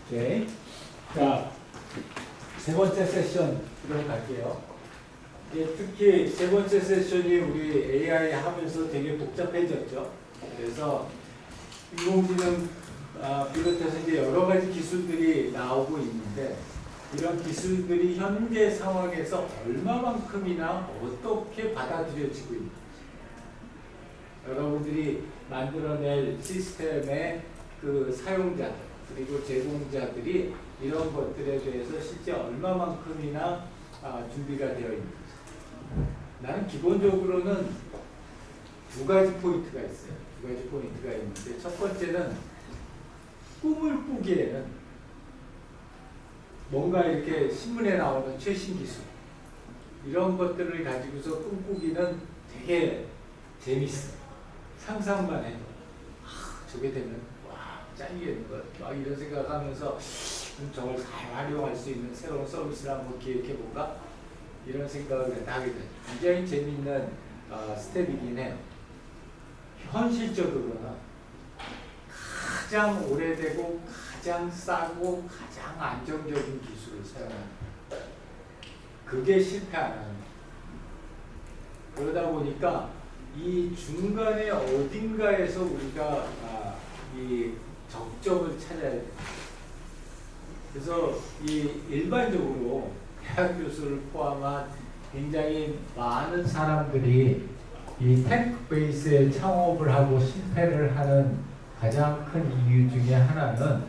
오케이. 자, 세 번째 세션 들어갈게요. 특히 세 번째 세션이 우리 AI 하면서 되게 복잡해졌죠. 그래서 인공지능 비롯해서 이제 여러 가지 기술들이 나오고 있는데 이런 기술들이 현재 상황에서 얼마만큼이나 어떻게 받아들여지고 있는지 여러분들이 만들어낼 시스템의 그 사용자 그리고 제공자들이 이런 것들에 대해서 실제 얼마만큼이나 준비가 되어 있는지 나는 기본적으로는 두 가지 포인트가 있어요. 두 가지 포인트가 있는데 첫 번째는 꿈을 꾸기에는 뭔가 이렇게 신문에 나오는 최신 기술 이런 것들을 가지고서 꿈꾸기는 되게 재밌어요. 상상만 해도 저게 되면 와 짱이겠는 것 막 이런 생각하면서 저걸 잘 활용할 수 있는 새로운 서비스를 한번 기획해볼까 이런 생각을 하게 돼요. 굉장히 재밌는 스텝이긴 해요. 현실적으로는 가장 오래되고 가장 싸고 가장 안정적인 기술을 사용하는 그게 실패하는 그러다 보니까 이 중간에 어딘가에서 우리가 이 적점을 찾아야 돼요. 그래서 이 일반적으로 대학 교수를 포함한 굉장히 많은 사람들이 이 테크 베이스의 창업을 하고 실패를 하는 가장 큰 이유 중에 하나는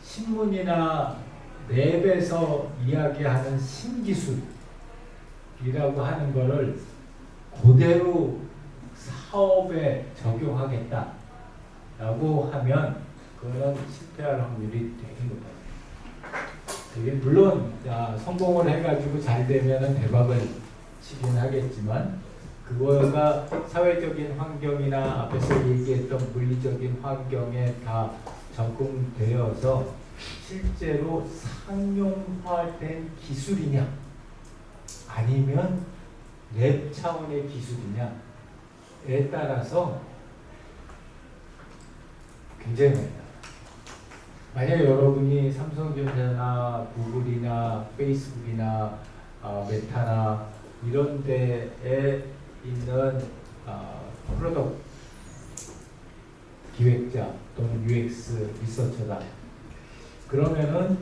신문이나 랩에서 이야기하는 신기술이라고 하는 것을 그대로 사업에 적용하겠다라고 하면 그거는 실패할 확률이 되게 높아요. 되게 물론 성공을 해가지고 잘 되면은 대박을 치긴 하겠지만 그거가 사회적인 환경이나 앞에서 얘기했던 물리적인 환경에 다 적응되어서 실제로 상용화된 기술이냐 아니면 랩 차원의 기술이냐에 따라서 굉장히 많다. 만약에 여러분이 삼성전자나 구글이나 페이스북이나 메타나 이런 데에 있는 프로덕트 기획자 또는 UX 리서처다. 그러면은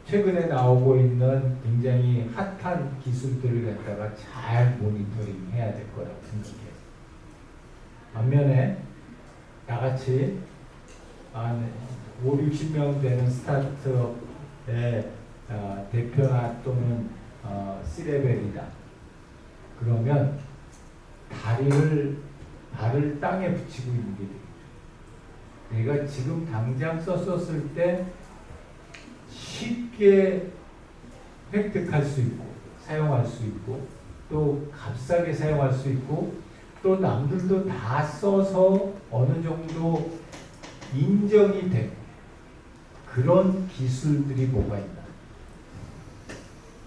최근에 나오고 있는 굉장히 핫한 기술들을 갖다가 잘 모니터링 해야 될 거라고 생각해요. 반면에 나같이 한 5, 60명 되는 스타트업의 대표나 또는 C레벨이다. 그러면 발을 땅에 붙이고 있는 게 되겠죠. 내가 지금 당장 썼을 때 쉽게 획득할 수 있고 사용할 수 있고 또 값싸게 사용할 수 있고 또 남들도 다 써서 어느 정도 인정이 되고 그런 기술들이 뭐가 있나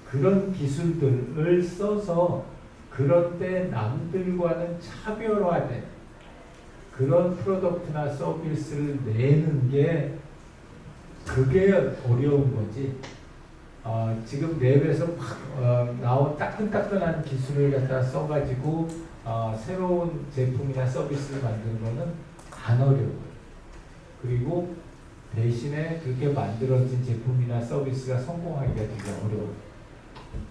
그런 기술들을 써서 그런 때 남들과는 차별화된 그런 프로덕트나 서비스를 내는 게 그게 어려운 거지. 지금 랩에서 막 나온 따끈따끈한 기술을 갖다 써가지고 새로운 제품이나 서비스를 만드는 거는 안 어려워요. 그리고 대신에 그렇게 만들어진 제품이나 서비스가 성공하기가 되게 어려워요.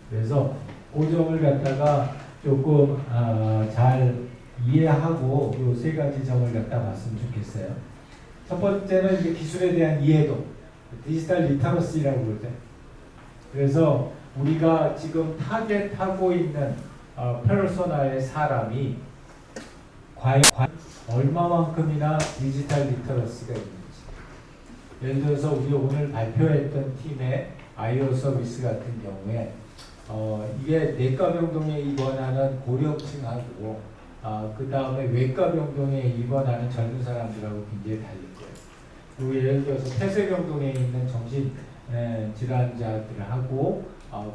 그래서 그 점을 갖다가 조금 잘 이해하고 이 세 가지 점을 갖다 봤으면 좋겠어요. 첫 번째는 이제 기술에 대한 이해도, 디지털 리터러시라고 그러죠. 그래서 우리가 지금 타겟하고 있는 페르소나의 사람이 과연 얼마만큼이나 디지털 리터러시가 있는지. 예를 들어서 우리 오늘 발표했던 팀의 아이오 서비스 같은 경우에 이게 내과 병동에 입원하는 고령층하고 그 다음에 외과 병동에 입원하는 젊은 사람들하고 굉장히 다를 거예요. 그리고 예를 들어서 폐쇄병동에 있는 정신 질환자들하고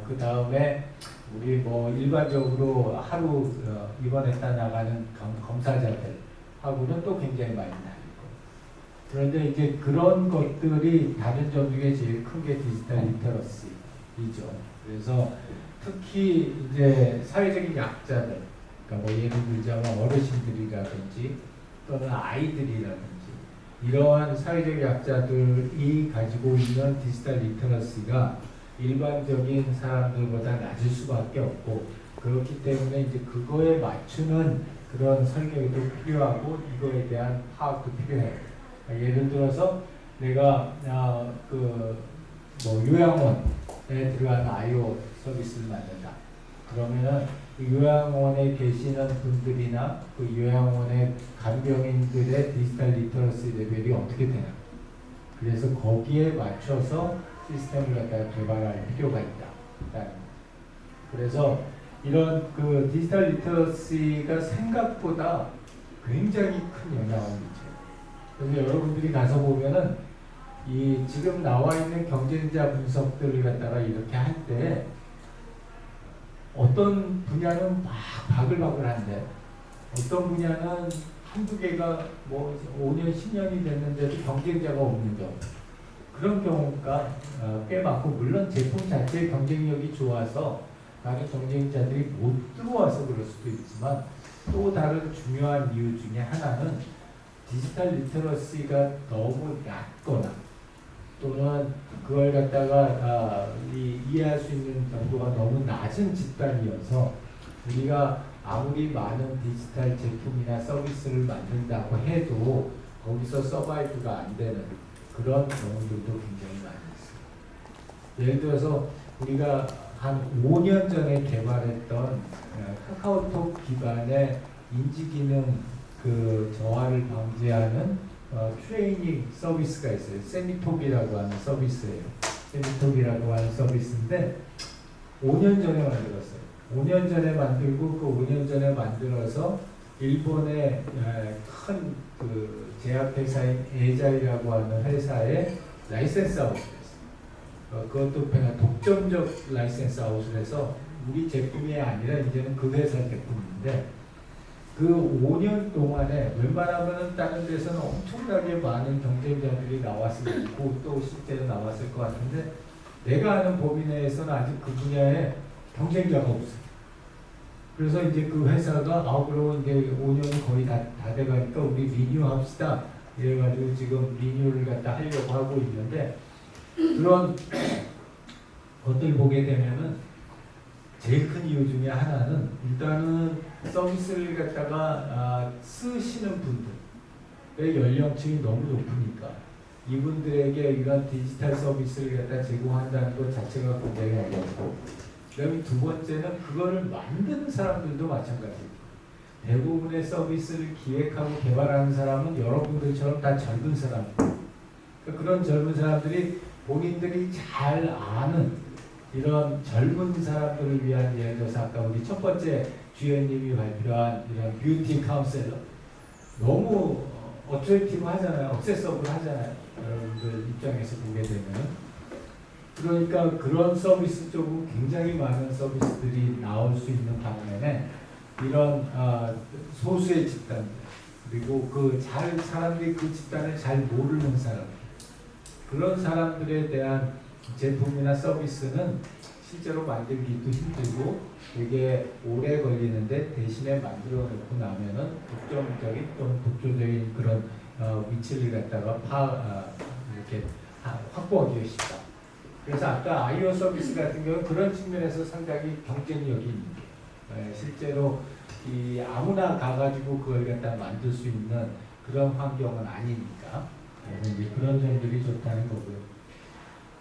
그 다음에 우리 뭐 일반적으로 하루 입원했다 나가는 검사자들하고는 또 굉장히 많이 다를 거예요. 그런데 이제 그런 것들이 다른 점 중에 제일 큰 게 디지털 리터러시이죠. 그래서 특히 이제 사회적인 약자들, 그러니까 뭐 예를 들자면 어르신들이라든지 또는 아이들이라든지 이러한 사회적 약자들이 가지고 있는 디지털 리터러시가 일반적인 사람들보다 낮을 수밖에 없고, 그렇기 때문에 이제 그거에 맞추는 그런 설계도 필요하고 이거에 대한 파악도 필요해요. 예를 들어서 내가 뭐 요양원에 들어가는 IO 서비스를 만든다. 그러면은 그 요양원에 계시는 분들이나 그 요양원의 간병인들의 디지털 리터러시 레벨이 어떻게 되나? 그래서 거기에 맞춰서 시스템을 갖다가 개발할 필요가 있다. 그래서 이런 그 디지털 리터러시가 생각보다 굉장히 큰 영향을 미쳐요. 그래서 여러분들이 가서 보면은 이 지금 나와 있는 경쟁자 분석들을 갖다가 이렇게 할 때 어떤 분야는 막 바글바글한데 어떤 분야는 한두 개가 뭐 5년, 10년이 됐는데도 경쟁자가 없는 경우, 그런 경우가 꽤 많고, 물론 제품 자체의 경쟁력이 좋아서 다른 경쟁자들이 못 들어와서 그럴 수도 있지만, 또 다른 중요한 이유 중에 하나는 디지털 리터러시가 너무 낮거나 또는 그걸 갖다가 이해할 수 있는 정도가 너무 낮은 집단이어서 우리가 아무리 많은 디지털 제품이나 서비스를 만든다고 해도 거기서 서바이브가 안 되는 그런 경우들도 굉장히 많이 있습니다. 예를 들어서 우리가 한 5년 전에 개발했던 카카오톡 기반의 인지기능 그 저하를 방지하는 트레이닝 서비스가 있어요. 세미톡이라고 하는 서비스예요. 세미톡이라고 하는 서비스인데 5년 전에 만들었어요. 5년 전에 만들고 그 5년 전에 만들어서 일본의 큰 그 제약회사인 에이자이라고 하는 회사에 라이센스 아웃을 했어요. 그것도 그냥 독점적 라이센스 아웃을 해서 우리 제품이 아니라 이제는 그 회사 제품인데, 그 5년 동안에 웬만하면 다른 데서는 엄청나게 많은 경쟁자들이 나왔을 거고 또 실제로 나왔을 것 같은데, 내가 아는 범위 내에서는 아직 그 분야에 경쟁자가 없어요. 그래서 이제 그 회사가 그러고 이제 5년이 거의 다 돼가니까 우리 리뉴합시다. 이래가지고 지금 리뉴를 갖다 하려고 하고 있는데, 그런 것들 보게 되면은 제일 큰 이유 중에 하나는 일단은 서비스를 갖다가 쓰시는 분들의 연령층이 너무 높으니까 이분들에게 이런 디지털 서비스를 갖다 제공한다는 것 자체가 굉장히 어렵고, 그다음에 두 번째는 그거를 만드는 사람들도 마찬가지예요. 대부분의 서비스를 기획하고 개발하는 사람은 여러분들처럼 다 젊은 사람들. 그런 젊은 사람들이 본인들이 잘 아는 이런 젊은 사람들을 위한, 예를 들어서 아까 우리 첫 번째 주연님이 발표한 이런 뷰티 카운셀러, 너무 어트랙티브 하잖아요. 억세서블 하잖아요. 여러분들 입장에서 보게 되면. 그러니까 그런 서비스 쪽은 굉장히 많은 서비스들이 나올 수 있는 반면에 이런 소수의 집단들, 그리고 사람들이 그 집단을 잘 모르는 사람, 그런 사람들에 대한 제품이나 서비스는 실제로 만들기도 힘들고 되게 오래 걸리는데, 대신에 만들어 놓고 나면은 독점적인 또는 독조적인 그런 위치를 갖다가 이렇게 확보하기가 쉽다. 그래서 아까 아이오 서비스 같은 경우는 그런 측면에서 상당히 경쟁력이 있는 게, 실제로 아무나 가가지고 그걸 갖다 만들 수 있는 그런 환경은 아니니까 이제 그런 점들이 좋다는 거고요.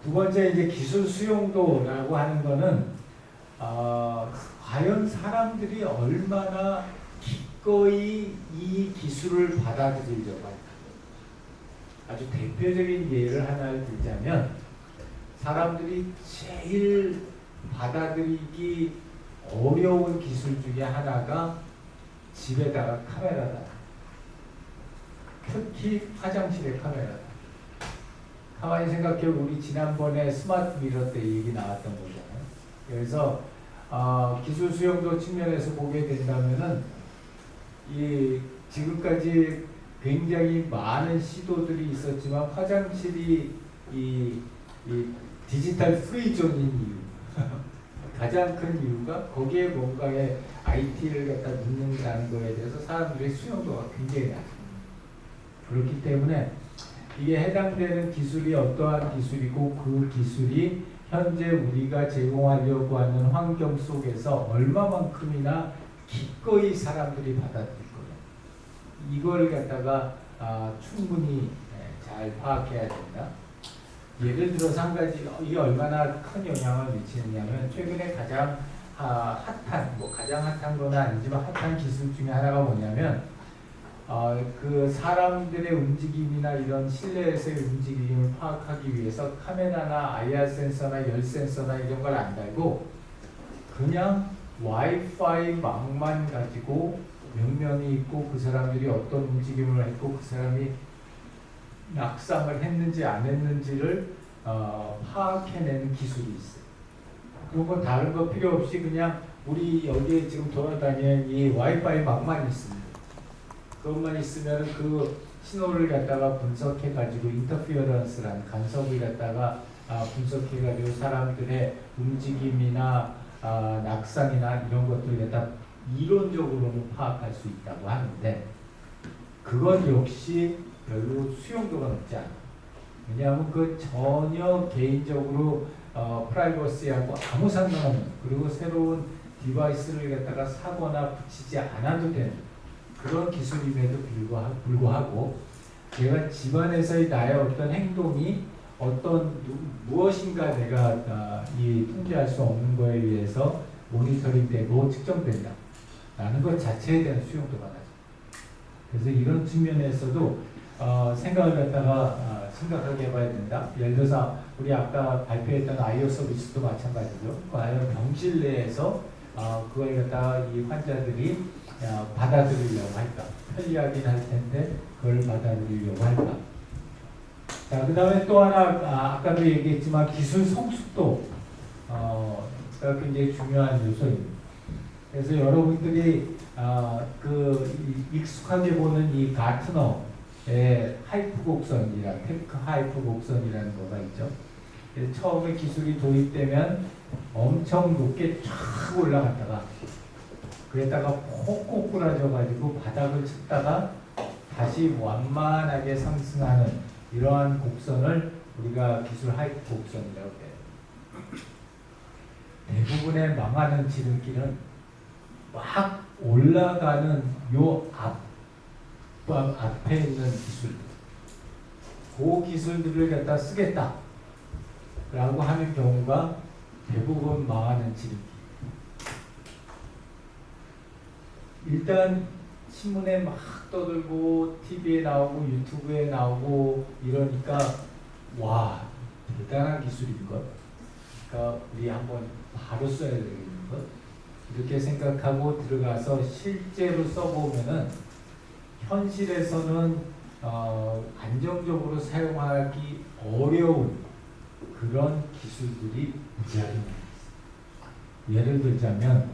두 번째 이제 기술 수용도라고 하는 거는 과연 사람들이 얼마나 기꺼이 이 기술을 받아들이려고 할까. 아주 대표적인 예를 하나를 들자면, 사람들이 제일 받아들이기 어려운 기술 중에 하나가 집에다가 카메라다. 특히 화장실의 카메라다. 가만히 생각해, 우리 지난번에 스마트 미러 때 얘기 나왔던 거잖아요. 그래서 기술 수용도 측면에서 보게 된다면은 이 지금까지 굉장히 많은 시도들이 있었지만 화장실이 이 디지털 프리존인 이유 가장 큰 이유가 거기에 뭔가에 IT를 갖다 넣는다는 거에 대해서 사람들의 수용도가 굉장히 낮아요. 그렇기 때문에 이게 해당되는 기술이 어떠한 기술이고 그 기술이 현재 우리가 제공하려고 하는 환경 속에서 얼마만큼이나 기꺼이 사람들이 받아들일 거냐. 이걸 갖다가 충분히 잘 파악해야 된다. 예를 들어서 한 가지 이게 얼마나 큰 영향을 미치느냐면 최근에 가장 핫한 가장 핫한 건 아니지만 핫한 기술 중에 하나가 뭐냐면 그 사람들의 움직임이나 이런 실내에서의 움직임을 파악하기 위해서 카메라나 IR 센서나 열 센서나 이런 걸 안 달고 그냥 와이파이망만 가지고 몇 명이 있고 그 사람들이 어떤 움직임을 했고 그 사람이 낙상을 했는지 안 했는지를 파악해내는 기술이 있어요. 그런 건 다른 거 필요 없이 그냥 우리 여기에 지금 돌아다니는 이 와이파이망만 있습니다. 그것만 있으면 그 신호를 갖다가 분석해가지고 인터피어런스라는 간섭을 갖다가 분석해가지고 사람들의 움직임이나 낙상이나 이런 것들을 갖다 이론적으로는 파악할 수 있다고 하는데 그건 역시 별로 수용도가 높지 않아요. 왜냐하면 그 전혀 개인적으로 프라이버시하고 아무 상관없는 그리고 새로운 디바이스를 갖다가 사거나 붙이지 않아도 되는 그런 기술임에도 불구하고 내가 집안에서의 나의 어떤 행동이 무엇인가 내가 이 통제할 수 없는 거에 의해서 모니터링되고 측정된다 라는 것 자체에 대한 수용도가 낮아요. 그래서 이런 측면에서도 생각을 갖다가 심각하게 해봐야 된다. 예를 들어서 우리 아까 발표했던 아이오 서비스도 마찬가지죠. 과연 병실 내에서 그걸 갖다가 이 환자들이 받아들이려고 할까? 편리하긴 할 텐데 그걸 받아들이려고 할까? 자, 그 다음에 또 하나 아까도 얘기했지만 기술 성숙도가 굉장히 중요한 요소입니다. 그래서 여러분들이 익숙하게 보는 이 가트너의 하이프 곡선이라 테크 하이프 곡선이라는 거가 있죠. 처음에 기술이 도입되면 엄청 높게 쫙 올라갔다가 그랬다가 콕 꼬꾸라져 가지고 바닥을 쳤다가 다시 완만하게 상승하는 이러한 곡선을 우리가 기술 하이프 곡선이라고 해요. 대부분의 망하는 지름길은 막 올라가는 요 앞에 있는 기술들, 그 기술들을 갖다 쓰겠다 라고 하는 경우가 대부분 망하는 지름길. 일단 신문에 막 떠들고 TV에 나오고 유튜브에 나오고 이러니까 와 대단한 기술인 것. 그러니까 우리 한번 바로 써야 되겠는 것. 이렇게 생각하고 들어가서 실제로 써보면은 현실에서는 안정적으로 사용하기 어려운 그런 기술들이 무지하게 많습니다. 예를 들자면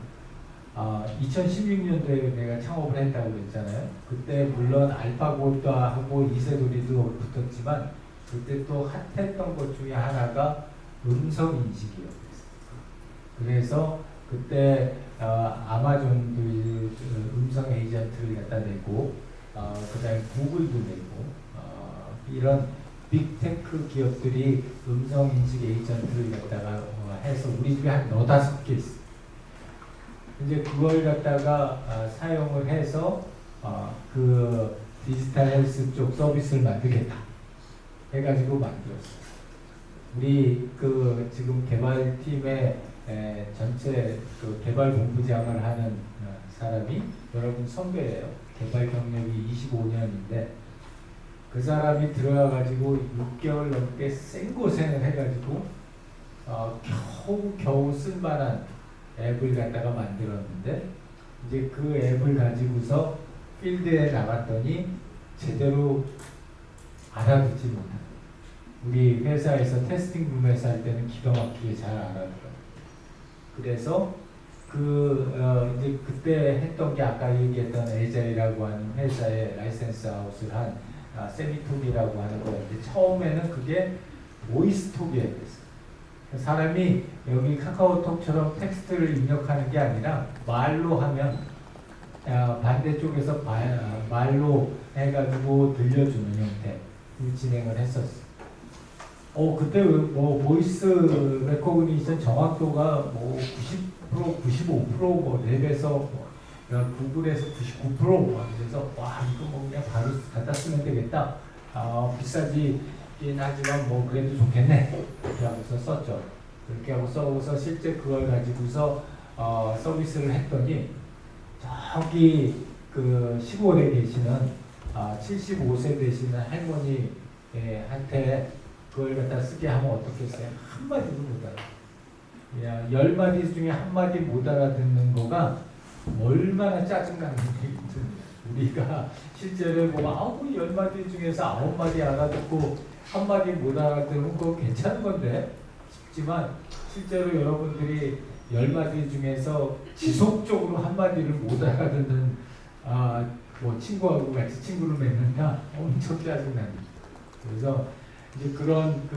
2016년도에 내가 창업을 했다고 그랬잖아요. 그때 물론 알파고하고 이세돌이도 붙었지만 그때 또 핫했던 것 중에 하나가 음성 인식이었어요. 그래서 그때 아마존도 음성 에이전트를 갖다 내고 그다음에 구글도 내고 이런 빅테크 기업들이 음성 인식 에이전트를 갖다가 해서 우리 집에 한 4-5개 있어요. 이제 그걸 갖다가 사용을 해서 그 디지털 헬스 쪽 서비스를 만들겠다 해가지고 만들었어요. 우리 그 지금 개발팀의 전체 그 개발 본부장을 하는 사람이 여러분 선배예요. 개발 경력이 25년인데 그 사람이 들어가가지고 6개월 넘게 생고생을 해가지고 겨우 쓸만한 앱을 갖다가 만들었는데 이제 그 앱을 가지고서 필드에 나갔더니 제대로 알아듣지 못하는. 우리 회사에서 테스팅 룸에서 할 때는 기가 막히게 잘 알아들어요. 그래서 이제 그때 했던 게 아까 얘기했던 에자이라고 하는 회사의 라이센스 아웃을 한 세미톡이라고 하는 거였는데 처음에는 그게 보이스톡이었어요. 사람이 여기 카카오톡처럼 텍스트를 입력하는 게 아니라 말로 하면 반대쪽에서 말로 해가지고 들려주는 형태 진행을 했었어. 그때 뭐 보이스 레코그니션 정확도가 뭐 90%, 95% 뭐 랩에서 구글에서 99% 그래서 와 이거 뭐 그냥 바로 갖다 쓰면 되겠다. 비싸지긴 하지만 뭐 그래도 좋겠네. 그렇게 하고서 썼죠. 그렇게 하고 써서 실제 그걸 가지고서 서비스를 했더니 저기 그 시골에 계시는 75세 되시는 할머니한테 그걸 갖다 쓰게 하면 어떻겠어요? 한마디도 못 알아. 그냥 10마디 중에 한마디 못 알아듣는 거가 얼마나 짜증나는지 우리가 실제로 뭐 10마디 중에서 9마디 알아듣고 한마디 못 알아듣는 거 괜찮은 건데 싶지만 실제로 여러분들이 10마디 중에서 지속적으로 한마디를 못 알아듣는 뭐 친구하고 같이 친구를 맺는다 엄청 짜증납니다. 그래서 이제 그런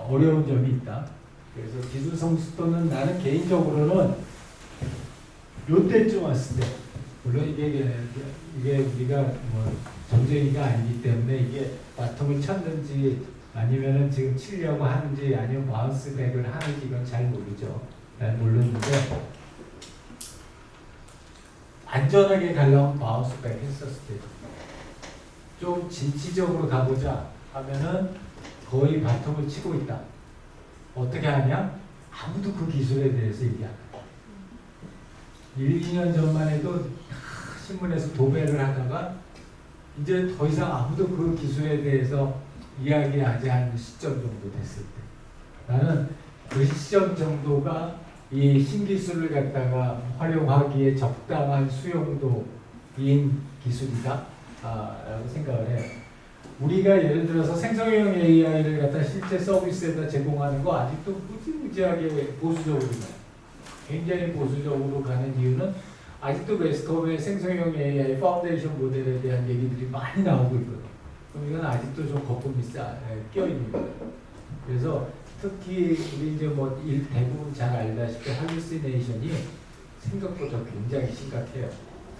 어려운 점이 있다. 그래서 기술 성숙도는 나는 개인적으로는 요때쯤 왔을 때 물론 이게 우리가 뭐 전쟁이가 아니기 때문에 이게 바텀을 쳤는지 아니면은 지금 치려고 하는지 아니면 바운스백을 하는지 이건 잘 모르죠. 잘 모르는데 안전하게 가려면 바운스백 했었을 때 좀 진취적으로 가보자 하면은 거의 바텀을 치고 있다. 어떻게 하냐? 아무도 그 기술에 대해서 얘기 안 해. 1, 2년 전만 해도 신문에서 도배를 하다가 이제 더 이상 아무도 그 기술에 대해서 이야기하지 않는 시점 정도 됐을 때 나는 그 시점 정도가 이 신기술을 갖다가 활용하기에 적당한 수용도인 기술이다 라고 생각을 해요. 우리가 예를 들어서 생성형 AI를 갖다 실제 서비스에다 제공하는 거 아직도 무지무지하게 보수적으로 가요. 굉장히 보수적으로 가는 이유는 아직도 매스컴의 생성형 AI 파운데이션 모델에 대한 얘기들이 많이 나오고 있거든요. 그럼 이건 아직도 좀 거품이 껴있는 거예요. 그래서 특히 우리 이제 뭐 대부분 잘 알다시피 할루시네이션이 생각보다 굉장히 심각해요.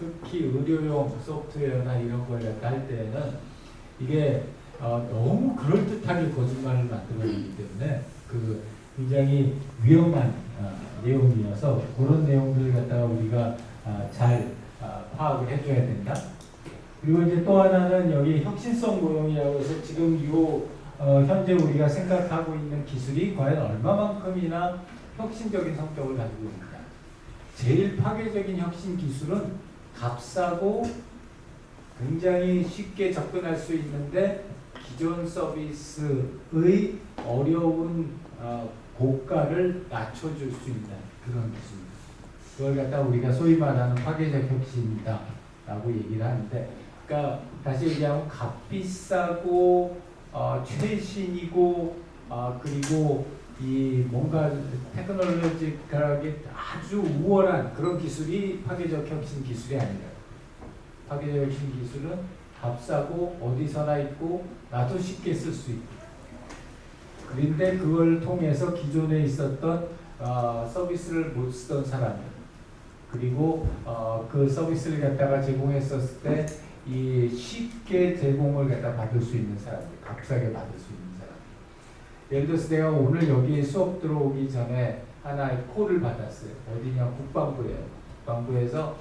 특히 의료용 소프트웨어나 이런 걸 갖다 할 때는 이게 너무 그럴듯하게 거짓말을 만들어내기 때문에 굉장히 위험한 내용이어서 그런 내용들을 갖다가 우리가 잘 파악을 해줘야 된다. 그리고 이제 또 하나는 여기 혁신성 고용이라고 해서 지금 현재 우리가 생각하고 있는 기술이 과연 얼마만큼이나 혁신적인 성격을 가지고 있느냐. 제일 파괴적인 혁신 기술은 값싸고 굉장히 쉽게 접근할 수 있는데 기존 서비스의 어려운 고가를 낮춰줄 수 있는 그런 기술입니다. 그걸 갖다 우리가 소위 말하는 파괴적 혁신이다 라고 얘기를 하는데, 그러니까 다시 얘기하면 값비싸고 최신이고 그리고 이 뭔가 테크놀로지컬하게 아주 우월한 그런 기술이 파괴적 혁신 기술이 아니라, 파괴적 혁신 기술은 값싸고 어디서나 있고 나도 쉽게 쓸 수 있고, 그런데 그걸 통해서 기존에 있었던 서비스를 못 쓰던 사람들, 그리고 그 서비스를 갖다가 제공했었을 때 이 쉽게 제공을 갖다 받을 수 있는 사람들, 값싸게 받을 수 있는 사람. 예를 들어서 내가 오늘 여기 수업 들어오기 전에 하나의 콜을 받았어요. 어디냐? 국방부예요. 국방부에서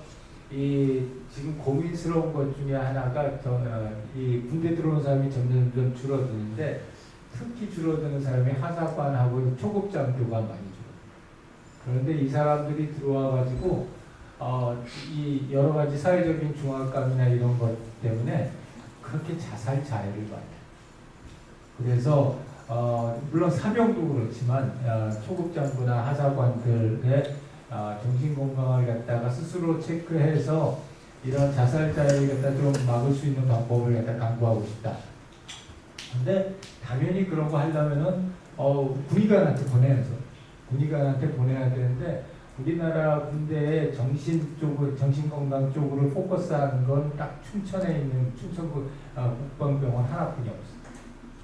이 지금 고민스러운 것 중에 하나가 이 군대 들어오는 사람이 점점 줄어드는데, 특히 줄어드는 사람이 하사관하고 초급장교가 많이 줄어들어요. 그런데 이 사람들이 들어와가지고 이 여러 가지 사회적인 중압감이나 이런 것 때문에 그렇게 자살 자해를 받아요. 그래서 물론 사병도 그렇지만 초급장교나 하사관들의 정신 건강을 갖다가 스스로 체크해서 이런 자살 자해를 갖다 좀 막을 수 있는 방법을 갖다 강구하고 싶다. 근데 당연히 그런 거 하려면은 군의관한테 보내야죠. 군의관한테 보내야 되는데 우리나라 군대에 정신 쪽을 정신건강 쪽으로 포커스하는 건 딱 춘천에 있는 춘천 국방병원 하나뿐이 없어요.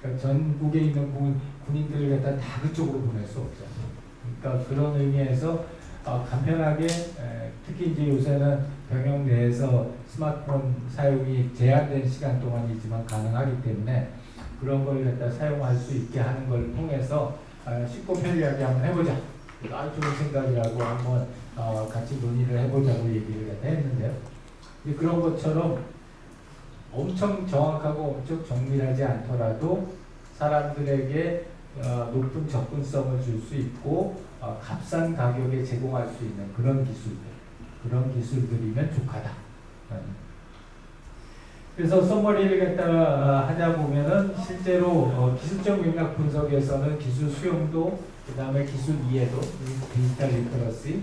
그러니까 전국에 있는 군인들을 갖다 다 그쪽으로 보낼 수 없죠. 그러니까 그런 의미에서 간편하게 특히 이제 요새는 병영 내에서 스마트폰 사용이 제한된 시간 동안이지만 가능하기 때문에 그런 걸 갖다 사용할 수 있게 하는 걸 통해서 쉽고 편리하게 한번 해보자. 아주 좋은 생각이라고 한번 같이 논의를 해보자고 얘기를 갖다 했는데요. 그런 것처럼 엄청 정확하고 엄청 정밀하지 않더라도 사람들에게 높은 접근성을 줄 수 있고 값싼 가격에 제공할 수 있는 그런 기술들이면 족하다. 그래서 서머리를 갖다가 하자 보면은 실제로 기술적 맥락 분석에서는 기술 수용도, 그 다음에 기술 이해도, 디지털 리터러시,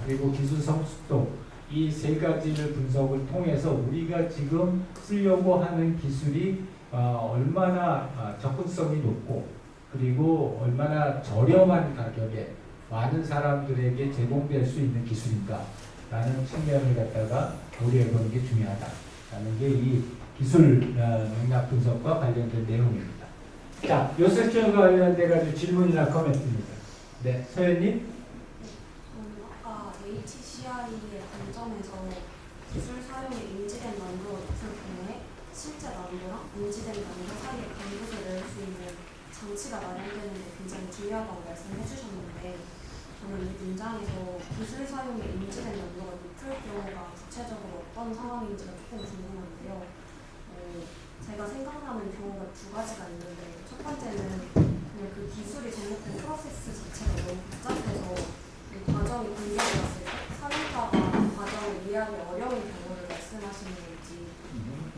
그리고 기술 성숙도, 이 세 가지를 분석을 통해서 우리가 지금 쓰려고 하는 기술이 얼마나 접근성이 높고 그리고 얼마나 저렴한 가격에 많은 사람들에게 제공될 수 있는 기술인가 라는 측면을 갖다가 고려해보는 게 중요하다라는 게 이 기술 맥락 분석과 관련된 내용입니다. 자, 요 섹션과 관련돼 가지고 질문이나 코멘트입니다. 네, 서현님. 아까 HCI의 관점에서 기술 사용에 인지된 난도를 높일 경우에 실제 난도랑 인지된 난도 사이에 간극을 낼 수 있는 장치가 마련되는 게 굉장히 중요하다고 말씀해 주셨는데, 저는 이 문장에서 기술 사용에 인지된 난도가 높을 경우가 구체적으로 어떤 상황인지가 조금 궁금한데요. 제가 생각나는 경우가 두 가지가 있는데, 첫 번째는 그냥 그 기술이 접목된 프로세스 자체가 너무 복잡해서 이 과정이 공개되었을 때 사용자가 과정을 이해하기 어려운 경우를 말씀하시는 건지,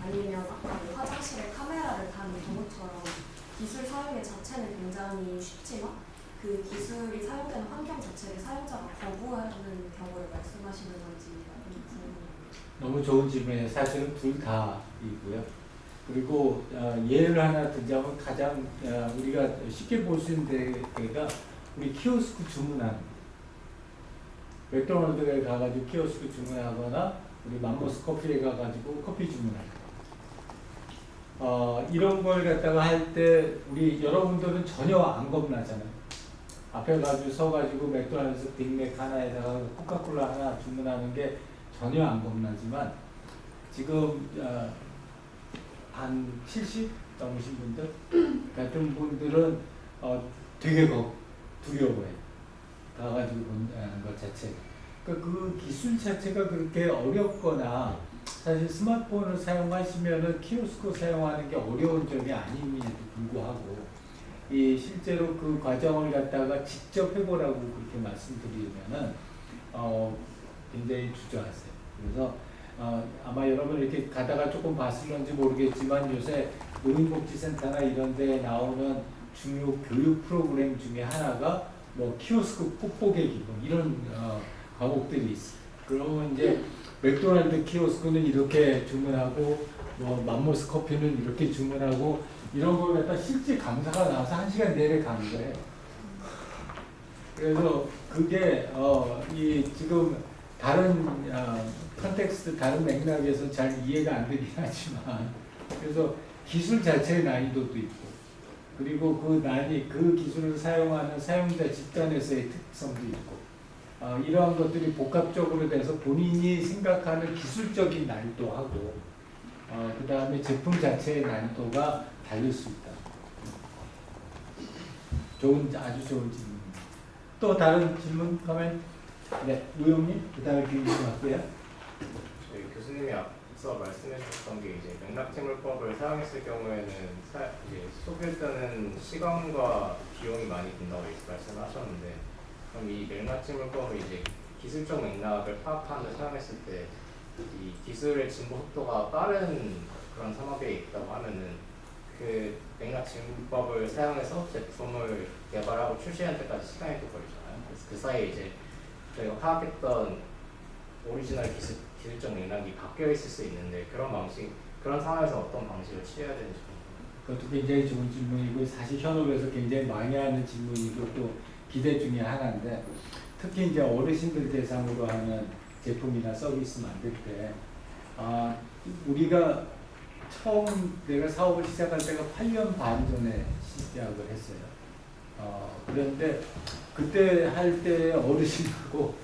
아니면 아까 뭐 화장실에 카메라를 다는 경우처럼 기술 사용의 자체는 굉장히 쉽지만 그 기술이 사용되는 환경 자체를 사용자가 거부하는 경우를 말씀하시는 건지가 좀 궁금합니다. 너무 좋은 질문이에요. 사실은 둘 다이고요. 그리고 예를 하나 들자면 가장 우리가 쉽게 볼 수 있는 데가 우리 키오스크 주문하는, 맥도날드에 가가지고 키오스크 주문하거나 우리 맘모스 커피에 가가지고 커피 주문하는 이런 걸 갖다가 할 때 우리 여러분들은 전혀 안 겁나잖아요. 앞에 가지고 서가지고 맥도날드에서 빅맥 하나에다가 코카콜라 하나 주문하는 게 전혀 안 겁나지만 지금 한 70 넘으신 분들 같은 분들은 되게 두려워해요. 가가지고 본 것 자체. 그러니까 그 기술 자체가 그렇게 어렵거나 사실 스마트폰을 사용하시면은 키오스크 사용하는 게 어려운 점이 아님에도 불구하고 이 실제로 그 과정을 갖다가 직접 해보라고 그렇게 말씀드리면은 굉장히 주저하세요. 그래서 아마 여러분 이렇게 가다가 조금 봤을런지 모르겠지만 요새 노인복지센터나 이런 데 나오는 중요 교육 프로그램 중에 하나가 뭐 키오스크 뽁뽁이 기본 이런 과목들이 있어요. 그러면 이제 맥도날드 키오스크는 이렇게 주문하고 뭐 맘모스 커피는 이렇게 주문하고 이런 걸 갖다 실제 강사가 나와서 1시간 내내 가는 거예요. 그래서 그게 이 지금 다른 컨텍스트, 다른 맥락에서 잘 이해가 안 되긴 하지만 그래서 기술 자체의 난이도도 있고 그리고 그 기술을 사용하는 사용자 집단에서의 특성도 있고 이러한 것들이 복합적으로 돼서 본인이 생각하는 기술적인 난이도하고 그 다음에 제품 자체의 난이도가 달릴 수 있다. 아주 좋은 질문입니다. 또 다른 질문, 코멘트? 네, 우영님, 그 다음에 김희수 할게요. 저희 교수님이 앞서 말씀해 주셨던 게 이제 맥락지물법을 사용했을 경우에는 이제 속일 때는 시간과 비용이 많이 든다고 말씀하셨는데, 그럼 이 맥락지물법을 이제 기술적 맥락을 파악하는 데 사용했을 때 이 기술의 진보 속도가 빠른 그런 산업에 있다고 하면은 그 맥락지물법을 사용해서 제품을 개발하고 출시하는 데까지 시간이 또 걸리잖아요. 그래서 그 사이에 이제 저희가 파악했던 오리지널 기술적 맥락이 바뀌어 있을 수 있는데 그런 상황에서 어떤 방식을 취해야 되는지. 그것도 굉장히 좋은 질문이고 사실 현업에서 굉장히 많이 하는 질문이고 또 기대 중에 하나인데 특히 이제 어르신들 대상으로 하는 제품이나 서비스 만들 때 우리가 처음 내가 사업을 시작할 때가 8년 반 전에 시작을 했어요. 그런데 그때 할 때 어르신하고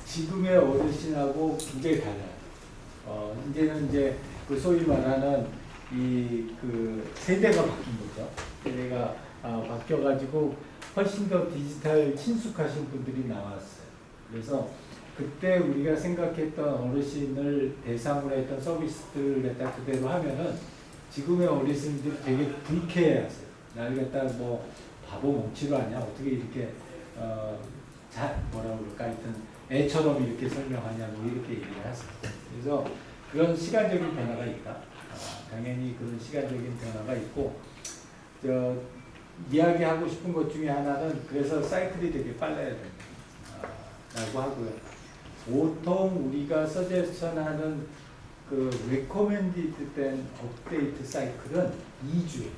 지금의 어르신하고 굉장히 달라요. 이제는 이제 그 소위 말하는 그 세대가 바뀐 거죠. 세대가 바뀌어가지고 훨씬 더 디지털 친숙하신 분들이 나왔어요. 그래서 그때 우리가 생각했던 어르신을 대상으로 했던 서비스들을 갖다 그대로 하면은 지금의 어르신들이 되게 불쾌해하세요. 나를 갖다 뭐 바보 멍치로 하냐, 어떻게 이렇게 뭐라 그럴까, 하여튼 애처럼 이렇게 설명하냐, 뭐 이렇게 얘기를 하세요. 그래서 그런 시간적인 변화가 있다. 당연히 그런 시간적인 변화가 있고, 이야기하고 싶은 것 중에 하나는 그래서 사이클이 되게 빨라야 된다. 라고 하고요. 보통 우리가 서제션하는 그 레코멘디드 된 업데이트 사이클은 2주.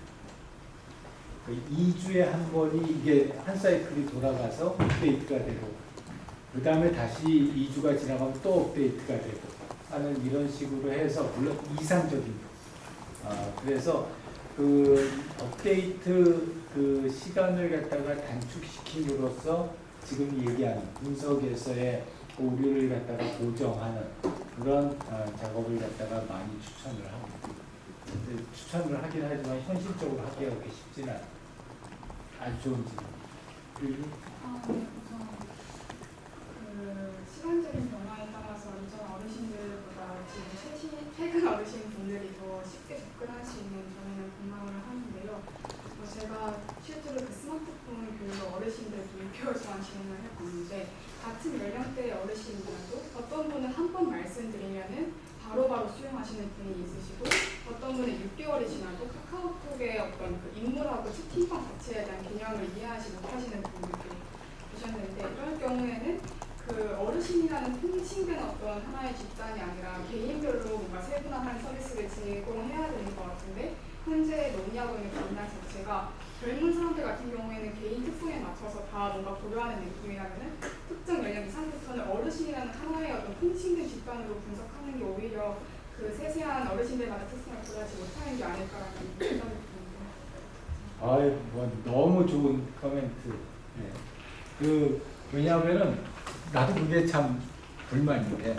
2주에 한 번이 이게 한 사이클이 돌아가서 업데이트가 되고, 그 다음에 다시 2주가 지나가면 또 업데이트가 되고 하는 이런 식으로 해서, 물론 이상적인 거. 그래서 그 업데이트 그 시간을 갖다가 단축시킴으로써 지금 얘기하는 분석에서의 오류를 갖다가 보정하는 그런 작업을 갖다가 많이 추천을 합니다. 추천을 하긴 하지만 현실적으로 하기가 그렇게 쉽지는 않아요. 아주 좋은 질문. 우선 그 시간적인 변화에 따라서 이전 어르신들보다 지금 최근 어르신 분들이 더 쉽게 접근할 수 있는 점에는 공감을 하는데요. 제가 실제로 그 스마트폰 교육을 어르신들 6개월 동안 진행을 해봤는데, 같은 연령대의 어르신들도 어떤 분은 한 번 말씀드리면은 바로바로 수용하시는 분이 있으시고, 어떤 분은 6개월이 지나도 카카오톡의 어떤 그 인물하고 채팅방 자체에 대한 개념을 이해하지 못하시는 분들이 계셨는데, 이럴 경우에는 그 어르신이라는 통칭된 어떤 하나의 집단이 아니라 개인별로 뭔가 세분화한 서비스를 제공해야 되는 것 같은데, 현재 논의하고 있는 방향 자체가 젊은 사람들 같은 경우에는 개인 특성에 맞춰서 다 뭔가 고려하는 느낌이라면은 특정 연령 이상부터는 어르신이라는 하나의 어떤 통칭된 집단으로 분석하는 게 오히려 그 세세한 어르신들마다 특성을 고려하지 못하는 게 아닐까라는 생각이 듭니다. 뭐 너무 좋은 코멘트. 네. 왜냐하면은 나도 그게 참 불만인데.